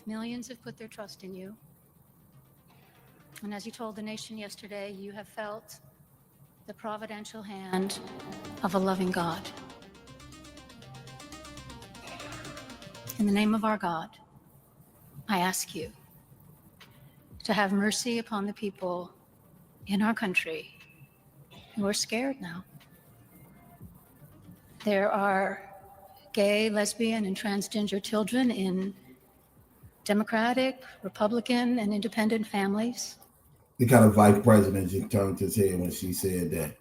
Millions have put their trust in you. And as you told the nation yesterday, you have felt the providential hand of a loving God. In the name of our God, I ask you to have mercy upon the people in our country who are scared now. There are gay, lesbian, and transgender children in Democratic, Republican, and independent families. The kind of vice president just turned his head when she said that.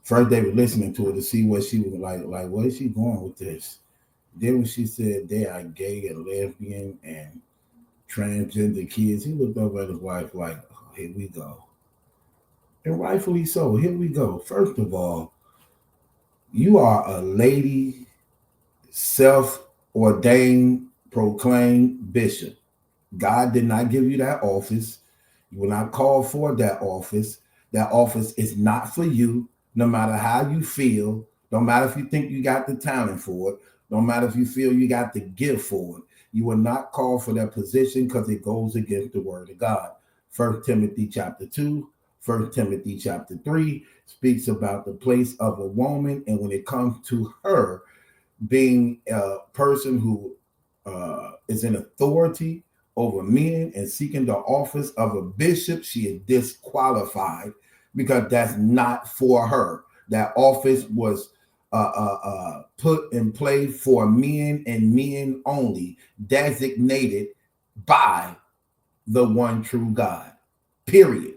First, they were listening to her to see what she was like, where is she going with this? Then when she said they are gay and lesbian and transgender kids, he looked over at his wife like, oh, here we go. And rightfully so, here we go. First of all, you are a lady, self-ordained, proclaimed bishop. God did not give you that office. You were not called for that office. That office is not for you, no matter how you feel. No matter if you think you got the talent for it. No matter if you feel you got the gift for it. You were not called for that position because it goes against the word of God. 1 Timothy chapter 2, 1 Timothy chapter 3 speaks about the place of a woman. And when it comes to her being a person who is in authority over men and seeking the office of a bishop, she is disqualified because that's not for her. That office was put in play for men and men only, designated by the one true God. Period.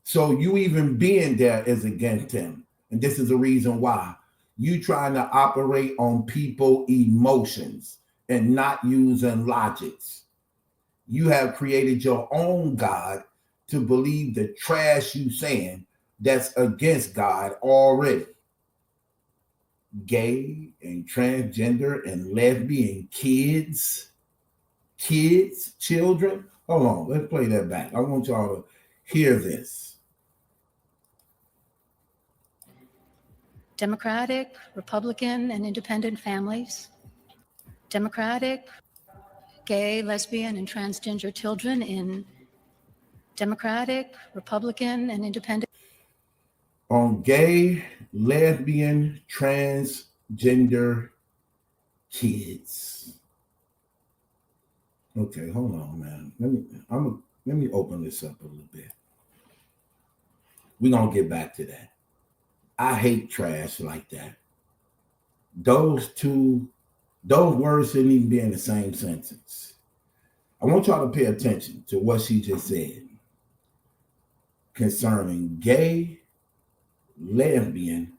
So you even being there is against him. And this is the reason why. You trying to operate on people emotions and not using logics. You have created your own God to believe the trash you saying that's against God already. Gay and transgender and lesbian kids, children. Hold on, let's play that back. I want y'all to hear this. Democratic, Republican, and independent families. Democratic, gay, lesbian, and transgender children in Democratic, Republican, and independent. On gay, lesbian, transgender kids. Okay, hold on, man. Let me open this up a little bit. We're gonna get back to that. I hate trash like that. Those words shouldn't even be in the same sentence. I want y'all to pay attention to what she just said concerning gay, lesbian,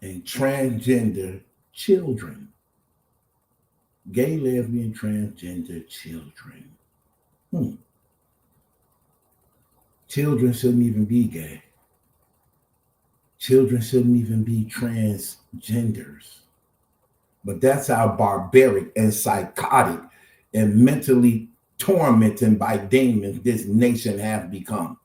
and transgender children. Gay, lesbian, transgender children. Children shouldn't even be gay. Children shouldn't even be transgenders. But that's how barbaric and psychotic and mentally tormented by demons this nation has become,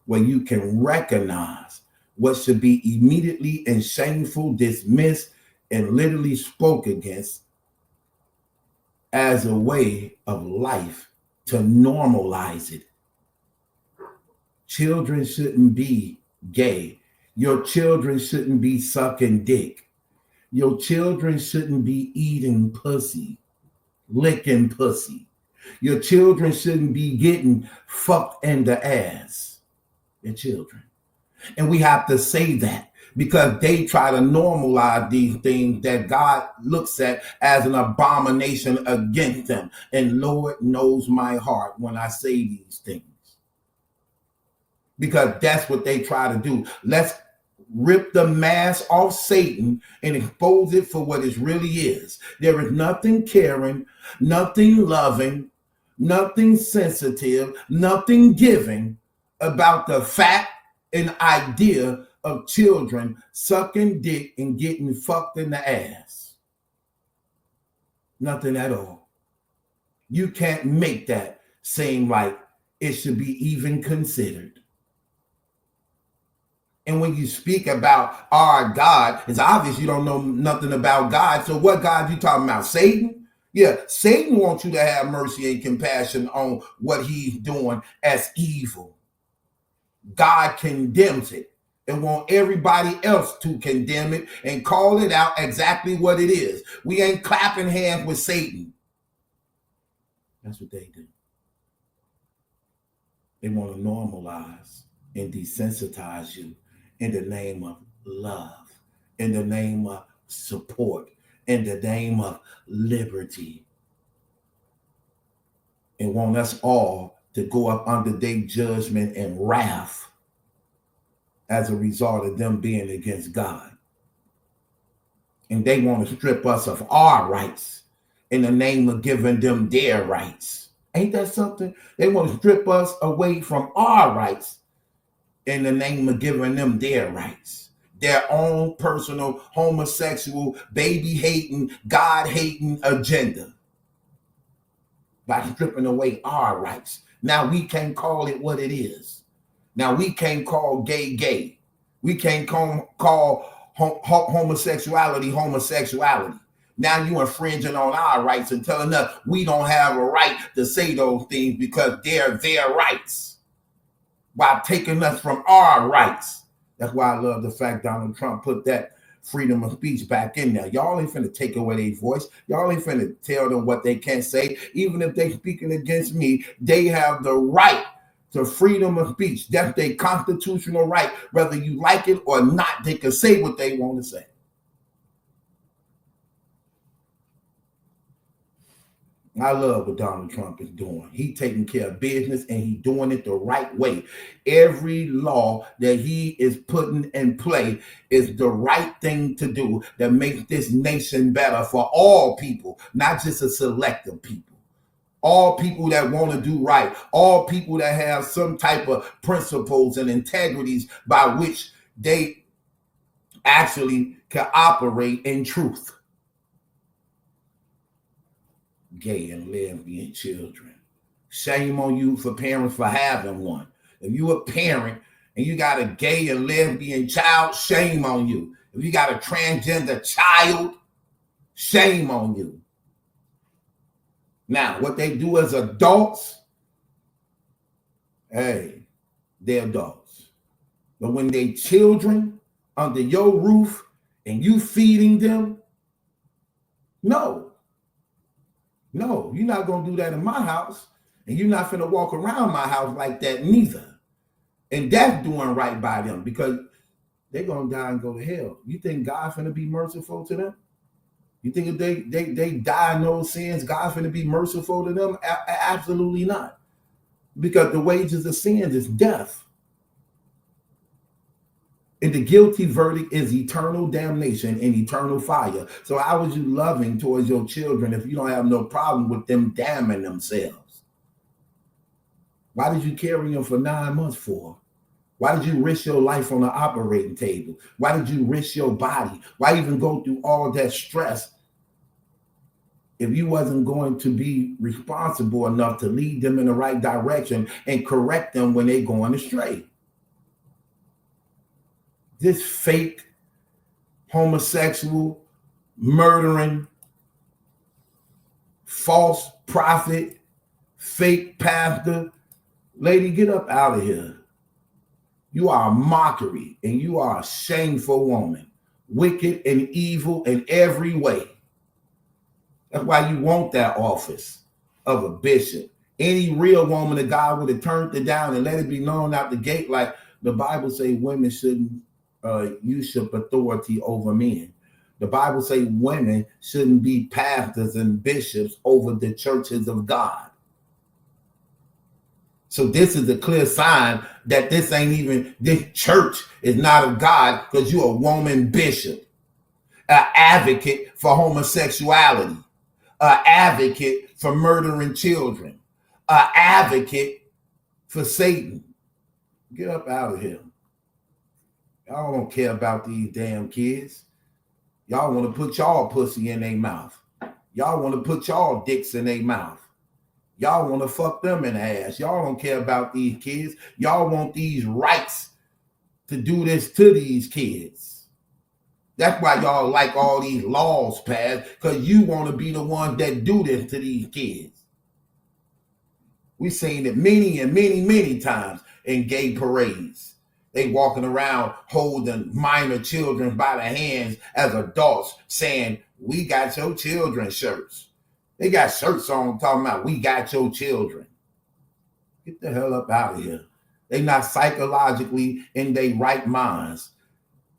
where you can recognize what should be immediately and shameful, dismissed, and literally spoke against as a way of life to normalize it. Children shouldn't be gay. Your children shouldn't be sucking dick. Your children shouldn't be eating pussy, licking pussy. Your children shouldn't be getting fucked in the ass. Your children. And we have to say that because they try to normalize these things that God looks at as an abomination against them. And Lord knows my heart when I say these things. Because that's what they try to do. Let's rip the mask off Satan and expose it for what it really is. There is nothing caring, nothing loving, nothing sensitive, nothing giving about the fact and idea of children sucking dick and getting fucked in the ass. Nothing at all. You can't make that seem like it should be even considered. And when you speak about our God, it's obvious you don't know nothing about God. So what God you talking about? Satan? Yeah, Satan wants you to have mercy and compassion on what he's doing as evil. God condemns it and want everybody else to condemn it and call it out exactly what it is. We ain't clapping hands with Satan. That's what they do. They want to normalize and desensitize you in the name of love, in the name of support, in the name of liberty, and want us all to go up under their judgment and wrath as a result of them being against God. And they want to strip us of our rights in the name of giving them their rights. Ain't that something? They want to strip us away from our rights in the name of giving them their rights. Their own personal homosexual, baby-hating, God-hating agenda by stripping away our rights. Now we can't call it what it is. Now we can't call gay gay. We can't call homosexuality homosexuality. Now you infringing on our rights and telling us we don't have a right to say those things because they're their rights, while taking us from our rights. That's why I love the fact Donald Trump put that freedom of speech back in there. Y'all ain't finna take away their voice. Y'all ain't finna tell them what they can't say. Even if they speaking against me, they have the right to freedom of speech. That's their constitutional right. Whether you like it or not, they can say what they want to say. I love what Donald Trump is doing. He taking care of business and he doing it the right way. Every law that he is putting in play is the right thing to do that makes this nation better for all people, not just a select of people. All people that want to do right, all people that have some type of principles and integrities by which they actually can operate in truth. Gay and lesbian children. Shame on you for parents for having one. If you a parent and you got a gay and lesbian child, shame on you. If you got a transgender child, shame on you. Now, what they do as adults, hey, they're adults. But when they children under your roof and you feeding them, no, you're not going to do that in my house. And you're not finna walk around my house like that neither. And that's doing right by them because they're going to die and go to hell. You think God finna be merciful to them? You think if they die in those sins, God finna be merciful to them? Absolutely not. Because the wages of sin is death. And the guilty verdict is eternal damnation and eternal fire. So how was you loving towards your children if you don't have no problem with them damning themselves? Why did you carry them for 9 months for? Why did you risk your life on the operating table? Why did you risk your body? Why even go through all that stress if you wasn't going to be responsible enough to lead them in the right direction and correct them when they're going astray? This fake homosexual, murdering, false prophet, fake pastor, lady, get up out of here. You are a mockery and you are a shameful woman, wicked and evil in every way. That's why you want that office of a bishop. Any real woman of God would have turned it down and let it be known out the gate, like the Bible say women shouldn't usurp authority over men. The Bible say women shouldn't be pastors and bishops over the churches of God. So this is a clear sign that this church is not of God because you're a woman bishop, an advocate for homosexuality, an advocate for murdering children, an advocate for Satan. Get up out of here. Y'all don't care about these damn kids. Y'all want to put y'all pussy in their mouth. Y'all want to put y'all dicks in their mouth. Y'all want to fuck them in the ass. Y'all don't care about these kids. Y'all want these rights to do this to these kids. That's why y'all like all these laws passed, because you want to be the ones that do this to these kids. We've seen it many and many, many times in gay parades. They walking around holding minor children by the hands as adults saying, "We got your children" shirts. They got shirts on talking about "We got your children." Get the hell up out of here. They not psychologically in their right minds.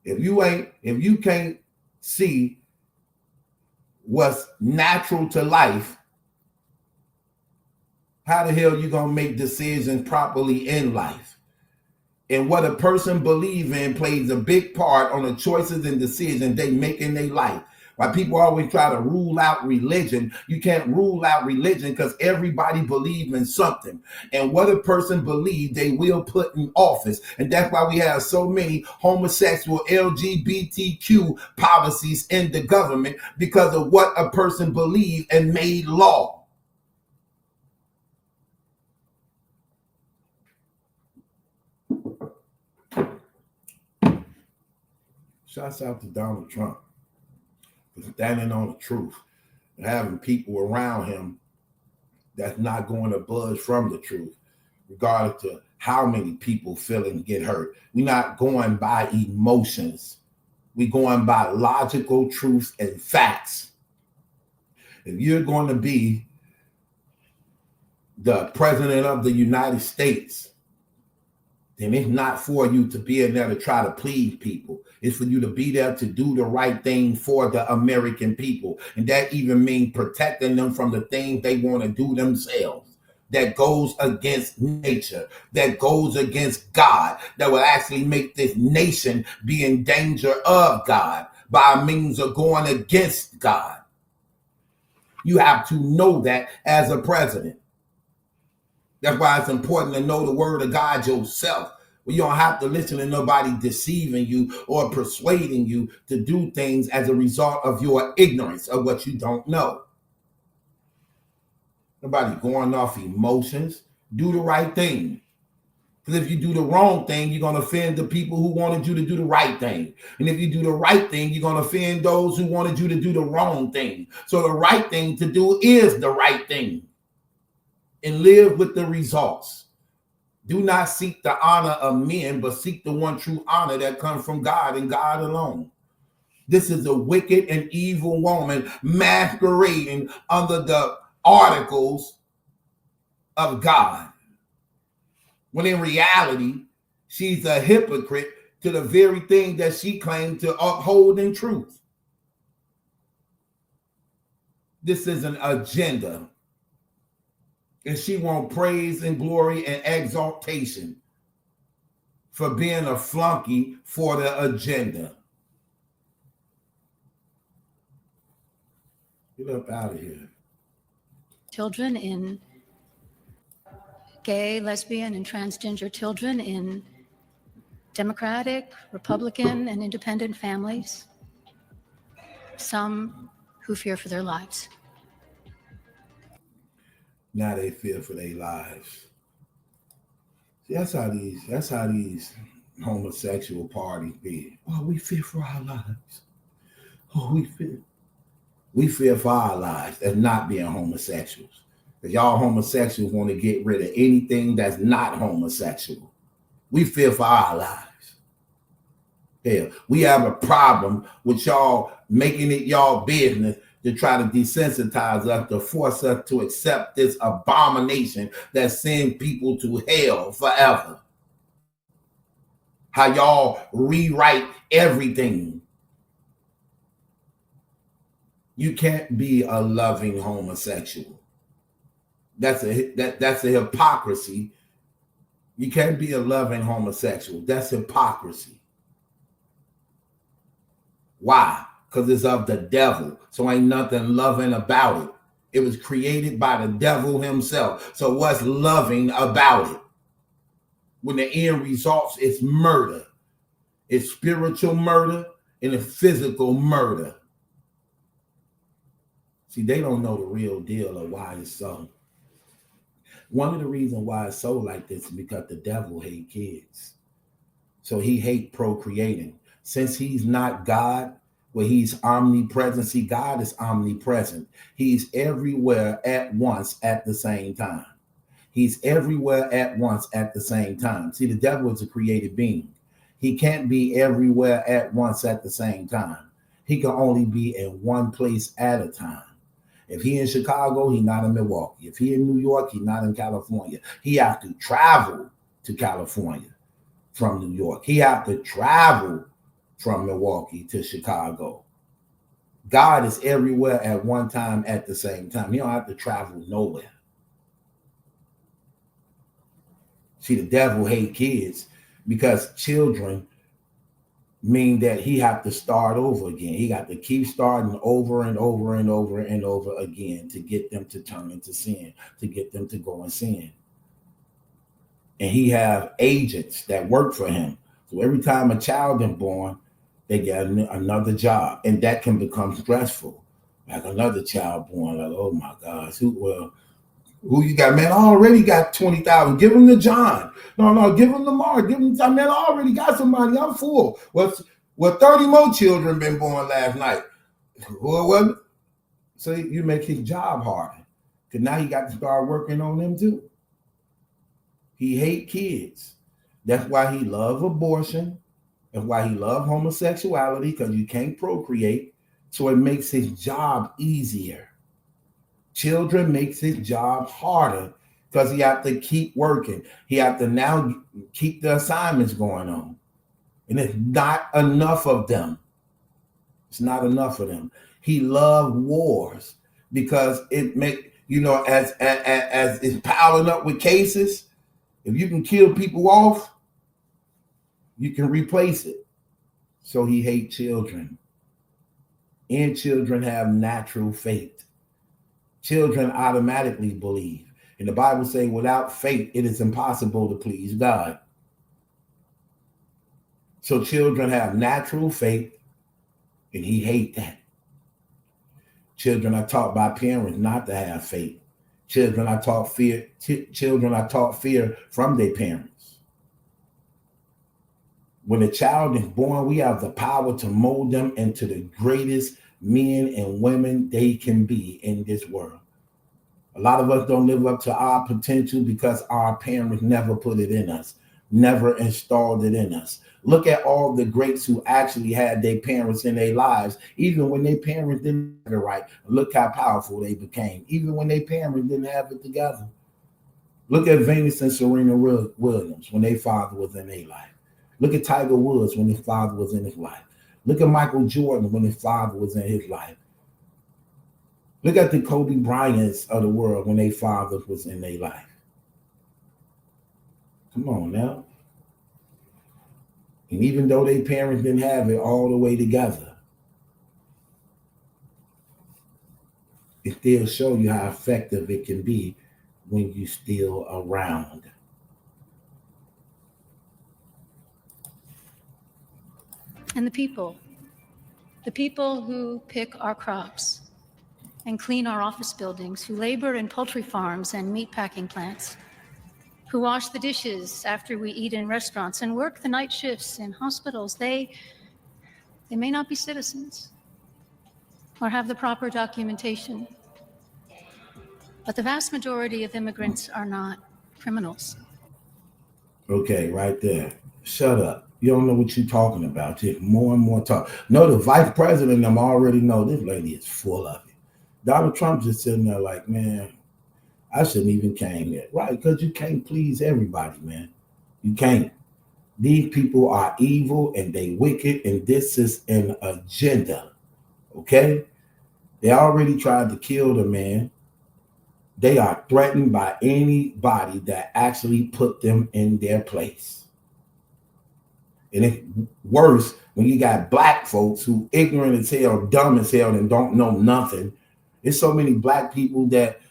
If you can't see what's natural to life, how the hell you gonna make decisions properly in life? And what a person believes in plays a big part on the choices and decisions they make in their life. Why people always try to rule out religion. You can't rule out religion because everybody believes in something. And what a person believes, they will put in office. And that's why we have so many homosexual LGBTQ policies in the government, because of what a person believes and made law. Shouts out to Donald Trump for standing on the truth and having people around him that's not going to budge from the truth, regardless of how many people feel and get hurt. We're not going by emotions. We're going by logical truths and facts. If you're going to be the president of the United States, then it's not for you to be in there to try to please people. It's for you to be there to do the right thing for the American people. And that even means protecting them from the things they want to do themselves. That goes against nature, that goes against God, that will actually make this nation be in danger of God by means of going against God. You have to know that as a president. That's why it's important to know the word of God yourself. You don't have to listen to nobody deceiving you or persuading you to do things as a result of your ignorance of what you don't know. Nobody going off emotions. Do the right thing. Because if you do the wrong thing, you're going to offend the people who wanted you to do the right thing. And if you do the right thing, you're going to offend those who wanted you to do the wrong thing. So the right thing to do is the right thing. And live with the results. Do not seek the honor of men, but seek the one true honor that comes from God and God alone. This is a wicked and evil woman masquerading under the articles of God, when in reality, she's a hypocrite to the very thing that she claimed to uphold in truth. This is an agenda. And she wants praise and glory and exaltation for being a flunky for the agenda. Get up out of here. Children in gay, lesbian, and transgender children in Democratic, Republican, and independent families. Some who fear for their lives. Now they fear for their lives. See, that's how these homosexual parties be. Oh, we fear for our lives. Oh, we fear for our lives as not being homosexuals. Because y'all homosexuals want to get rid of anything that's not homosexual. We fear for our lives. Hell, we have a problem with y'all making it y'all business to try to desensitize us, to force us to accept this abomination that sends people to hell forever. How y'all rewrite everything. You can't be a loving homosexual. That's a hypocrisy. You can't be a loving homosexual. That's hypocrisy. Why? Because it's of the devil. So ain't nothing loving about it. It was created by the devil himself. So what's loving about it? When the end results, it's murder. It's spiritual murder and it's physical murder. See, they don't know the real deal of why it's so. One of the reasons why it's so like this is because the devil hates kids. So he hates procreating. Since he's not God, where he's omnipresent. See, God is omnipresent. He's everywhere at once at the same time. He's everywhere at once at the same time. See, the devil is a created being. He can't be everywhere at once at the same time. He can only be in one place at a time. If he in Chicago, he not in Milwaukee. If he in New York, he not in California. He have to travel to California from New York. He have to travel from Milwaukee to Chicago. God is everywhere at one time at the same time. He don't have to travel nowhere. See, the devil hate kids because children mean that he have to start over again. He got to keep starting over and over and over and over again to get them to turn into sin, to get them to go and sin. And he have agents that work for him. So every time a child is born, they get another job, and that can become stressful. Like another child born, like, oh my gosh, who you got, man? I already got 20,000. Give him to John. No, give him to Mark. Give him to, man, I already got somebody. I'm full. Well, 30 more children been born last night. Well, so you make his job harder. Because now he got to start working on them too. He hate kids. That's why he love abortion. That's why he love homosexuality, because you can't procreate. So it makes his job easier. Children makes his job harder because he have to keep working. He have to now keep the assignments going on. And it's not enough of them. It's not enough of them. He loved wars because it make, as it's piling up with cases, if you can kill people off, you can replace it. So he hates children. And children have natural faith. Children automatically believe. And the Bible says, without faith, it is impossible to please God. So children have natural faith, and he hates that. Children are taught by parents not to have faith. Children are taught fear. Children are taught fear from their parents. When a child is born, we have the power to mold them into the greatest men and women they can be in this world. A lot of us don't live up to our potential because our parents never put it in us, never installed it in us. Look at all the greats who actually had their parents in their lives, even when their parents didn't have it right. Look how powerful they became, even when their parents didn't have it together. Look at Venus and Serena Williams when their father was in their life. Look at Tiger Woods when his father was in his life. Look at Michael Jordan when his father was in his life. Look at the Kobe Bryants of the world when their father was in their life. Come on now. And even though their parents didn't have it all the way together, it still shows you how effective it can be when you're still around. And the people who pick our crops and clean our office buildings, who labor in poultry farms and meat packing plants, who wash the dishes after we eat in restaurants and work the night shifts in hospitals, they may not be citizens or have the proper documentation, but the vast majority of immigrants are not criminals. Okay, right there. Shut up. You don't know what you're talking about. Just more and more talk. No, the vice president, them already know this lady is full of it. Donald Trump just sitting there like, man, I shouldn't even came here. Right, because you can't please everybody, man. You can't. These people are evil and they wicked, and this is an agenda. Okay? They already tried to kill the man. They are threatened by anybody that actually put them in their place. And it's worse when you got black folks who ignorant as hell, dumb as hell, and don't know nothing. There's so many black people that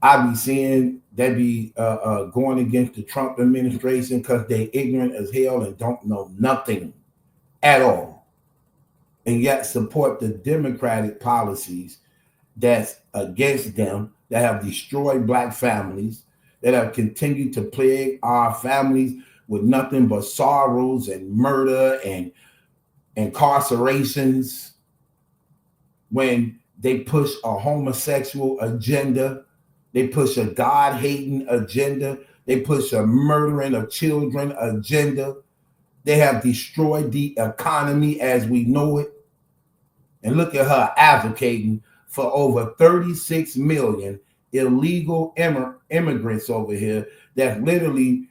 I be seeing that be going against the Trump administration because they ignorant as hell and don't know nothing at all. And yet support the Democratic policies that's against them, that have destroyed black families, that have continued to plague our families with nothing but sorrows and murder and incarcerations. when they push a homosexual agenda, they push a God-hating agenda, they push a murdering of children agenda. They have destroyed the economy as we know it. And look at her advocating for over 36 million illegal immigrants over here that's literally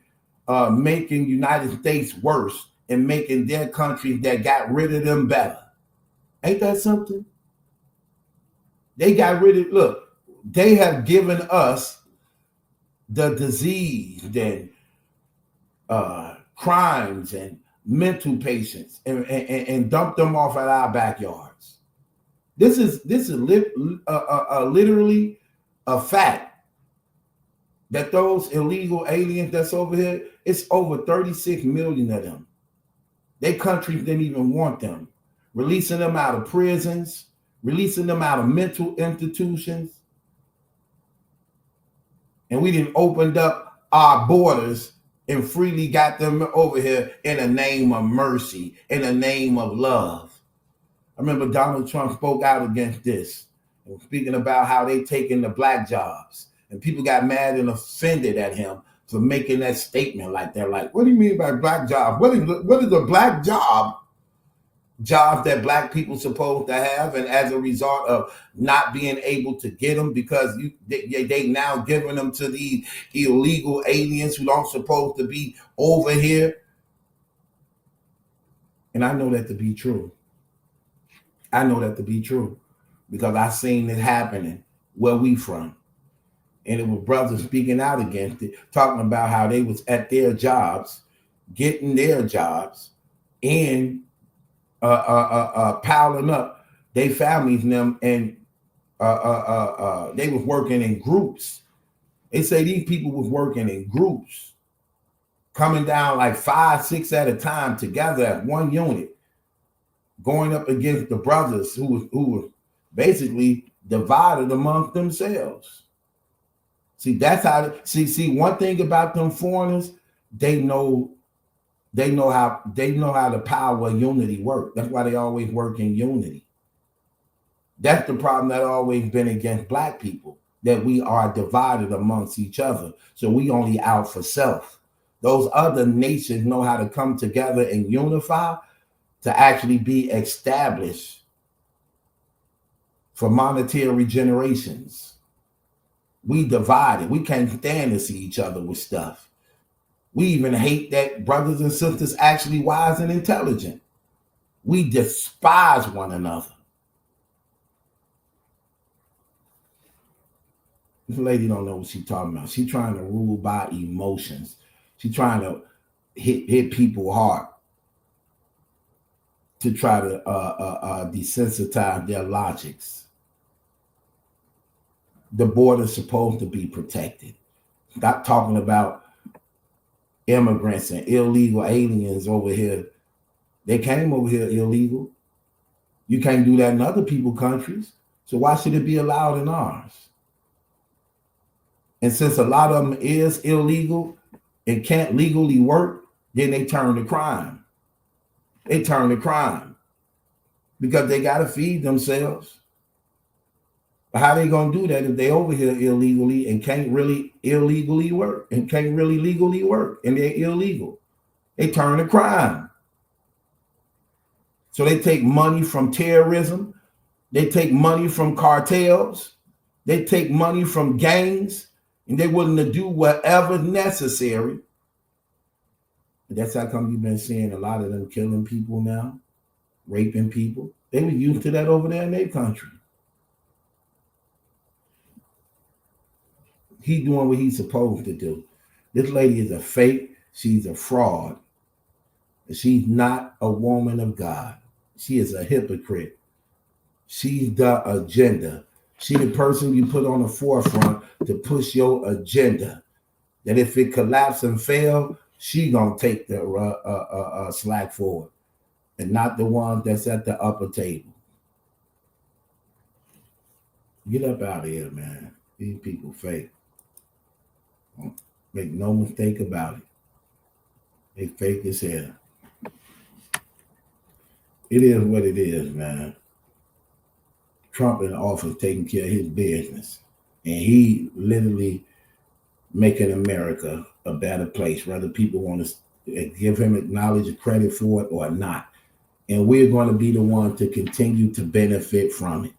making United States worse and making their countries that got rid of them better. Ain't that something? They got rid of, look, they have given us the disease and crimes and mental patients and dumped them off at our backyards. This is literally a fact that those illegal aliens that's over here, it's over 36 million of them. Their countries didn't even want them. Releasing them out of prisons, releasing them out of mental institutions. And we didn't opened up our borders and freely got them over here in the name of mercy, in the name of love. I remember Donald Trump spoke out against this, speaking about how they taking the black jobs. And people got mad and offended at him for making that statement like that. Like, what do you mean by black jobs? What is a black job? Jobs that black people supposed to have, and as a result of not being able to get them because they now giving them to these illegal aliens who don't supposed to be over here. And I know that to be true. I know that to be true because I seen it happening where we from. And it was brothers speaking out against it, talking about how they was at their jobs, getting their jobs, and piling up their families and them, and they was working in groups. They say these people was working in groups, coming down like 5, 6 at a time together at one unit, going up against the brothers who were basically divided amongst themselves. See, that's how. See. One thing about them foreigners, they know how the power of unity work. That's why they always work in unity. That's the problem that always been against black people, that we are divided amongst each other. So we only out for self. Those other nations know how to come together and unify to actually be established for monetary generations. We divided. We can't stand to see each other with stuff. We even hate that brothers and sisters actually wise and intelligent. We despise one another. This lady don't know what she's talking about. She's trying to rule by emotions. She's trying to hit people hard to try to desensitize their logics. The border is supposed to be protected. Stop talking about immigrants and illegal aliens over here. They came over here illegal. You can't do that in other people's countries. So why should it be allowed in ours? And since a lot of them is illegal and can't legally work, then they turn to crime. They turn to crime because they got to feed themselves. But how they gonna do that if they over here illegally and can't really illegally work and can't really legally work and they're illegal? They turn to crime. So they take money from terrorism. They take money from cartels. They take money from gangs, and they're willing to do whatever's necessary. And that's how come you've been seeing a lot of them killing people now, raping people. They were used to that over there in their country. He's doing what he's supposed to do. This lady is a fake. She's a fraud. She's not a woman of God. She is a hypocrite. She's the agenda. She's the person you put on the forefront to push your agenda. That if it collapses and fails, she gonna take the slack forward, and not the one that's at the upper table. Get up out of here, man. These people fake. Make no mistake about it. They fake as hell. It is what it is, man. Trump in office taking care of his business. And he literally making America a better place, whether people want to give him acknowledge or credit for it or not. And we're going to be the one to continue to benefit from it.